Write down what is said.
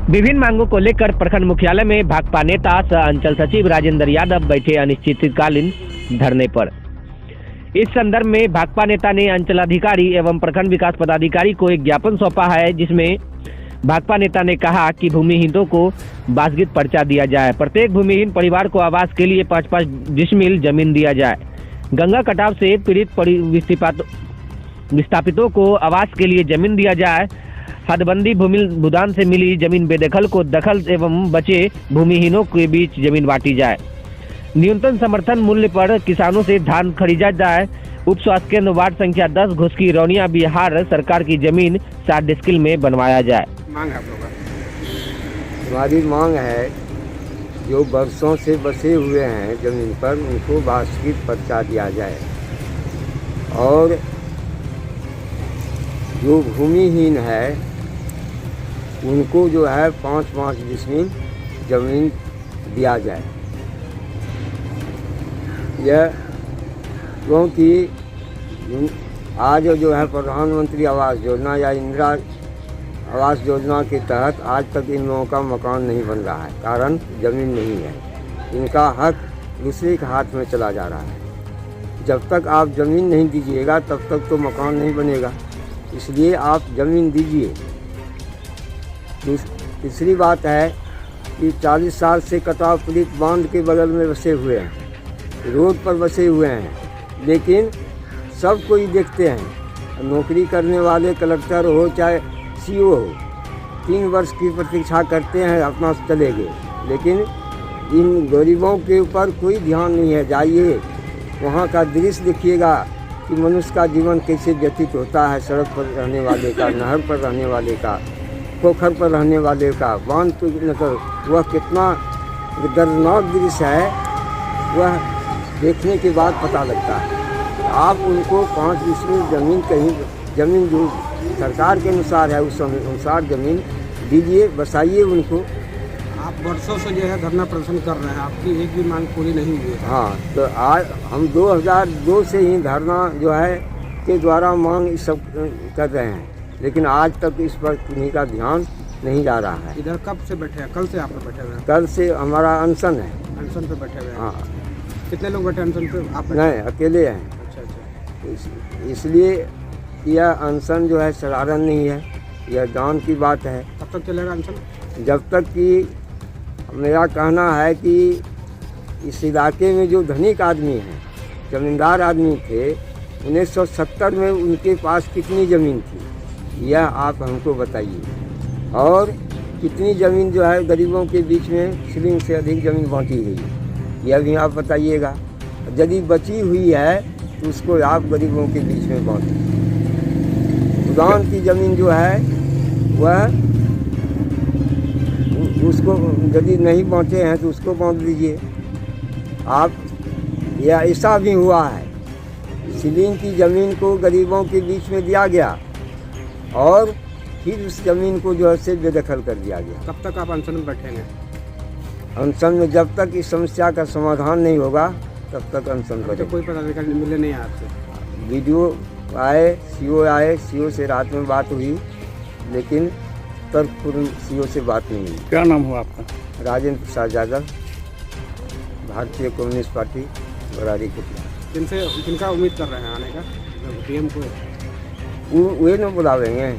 विभिन्न मांगों को लेकर प्रखंड मुख्यालय में भाकपा नेता सह अंचल सचिव राजेंद्र यादव बैठे अनिश्चितकालीन धरने पर। इस संदर्भ में भाकपा नेता ने अंचल अधिकारी एवं प्रखंड विकास पदाधिकारी को एक ज्ञापन सौंपा है, जिसमें भाकपा नेता ने कहा कि भूमिहीनों को वासगीत पर्चा दिया जाए, प्रत्येक भूमिहीन परिवार को आवास के लिए 5-5 डिसमिल जमीन दिया जाए, गंगा कटाव से पीड़ित विस्थापितों को आवास के लिए जमीन दिया जाए, हदबंदी भूदान से मिली जमीन बेदखल को दखल एवं बचे भूमिहीनों के बीच जमीन बांटी जाए, न्यूनतम समर्थन मूल्य पर किसानों से धान खरीदा जाए, उप स्वास्थ्य केंद्र वार्ड संख्या 10 घुसकी रौनिया बिहार सरकार की जमीन 7 डिस्किल में बनवाया जाए। मांग है आप लोगों का? हमारी मांग है, जो बरसों से बसे हुए हैं जमीन पर उनको वासगीत पर्चा दिया जाए और जो भूमिहीन है उनको जो है 5-5 डिसमिल जमीन दिया जाए। यह क्योंकि आज जो है प्रधानमंत्री आवास योजना या इंदिरा आवास योजना के तहत आज तक इन लोगों का मकान नहीं बन रहा है, कारण ज़मीन नहीं है। इनका हक दूसरे के हाथ में चला जा रहा है। जब तक आप ज़मीन नहीं दीजिएगा तब तक तो मकान नहीं बनेगा, इसलिए आप ज़मीन दीजिए। तीसरी बात है कि 40 साल से कटाव पीड़ित बांध के बगल में बसे हुए हैं, रोड पर बसे हुए हैं, लेकिन सब कोई देखते हैं। नौकरी करने वाले कलेक्टर हो चाहे सीओ हो, 3 वर्ष की प्रतीक्षा करते हैं, अपना चले गए, लेकिन इन गरीबों के ऊपर कोई ध्यान नहीं है। जाइए वहाँ का दृश्य देखिएगा कि मनुष्य का जीवन कैसे व्यतीत होता है, सड़क पर रहने वाले का, नहर पर रहने वाले का, पोखर पर रहने वाले का, बांध पर मतलब वह कितना दर्दनाक दृश्य है, वह देखने के बाद पता लगता है। आप उनको 5 डिसमिल जमीन कहीं जमीन जो सरकार के अनुसार है उस अनुसार ज़मीन दीजिए, बसाइए उनको। आप वर्षों से जो है धरना प्रदर्शन कर रहे हैं, आपकी एक भी मांग पूरी नहीं हुई है। हाँ, तो आज हम 2002 से ही धरना जो है के द्वारा मांग इस सब कर रहे हैं, लेकिन आज तक इस पर किन्हीं का ध्यान नहीं जा रहा है। इधर कब से बैठे हैं? कल से आप लोग बैठे हुए हैं? कल से हमारा अनशन है। अनशन पे बैठे हुए हैं? हाँ। कितने लोग बैठे अनशन पे? आप नहीं, अकेले हैं। अच्छा। इसलिए यह अनशन जो है साधारण नहीं है, यह दान की बात है। कब तक चलेगा अनशन? जब तक कि मेरा कहना है कि इस इलाके में जो धनिक आदमी हैं, ज़मींदार आदमी थे, 1970 में उनके पास कितनी ज़मीन थी यह आप हमको बताइए, और कितनी ज़मीन जो है गरीबों के बीच में सीलिंग से अधिक ज़मीन बांटी गई, यह भी आप बताइएगा। यदि बची हुई है तो उसको आप गरीबों के बीच में बांटिए। भूदान की ज़मीन जो है वह उसको यदि नहीं बांटे हैं तो उसको बांट दीजिए आप। यह ऐसा भी हुआ है, सीलिंग की ज़मीन को गरीबों के बीच में दिया गया और फिर उस ज़मीन को जो है से बेदखल कर दिया गया। कब तक आप अनशन में बैठेंगे? अनशन में जब तक इस समस्या का समाधान नहीं होगा तब तक अनशन पर। तो कोई पदाधिकारी मिले नहीं आपसे? वीडियो आए, सीओ से रात में बात हुई, लेकिन तर्कपूर्ण सीओ से बात नहीं हुई। क्या नाम हुआ आपका? राजेंद्र प्रसाद यादव, भारतीय कम्युनिस्ट पार्टी बरारी कुटिया। किनका उम्मीद कर रहे हैं आने का? डीएम को वे न बुलावेंगे।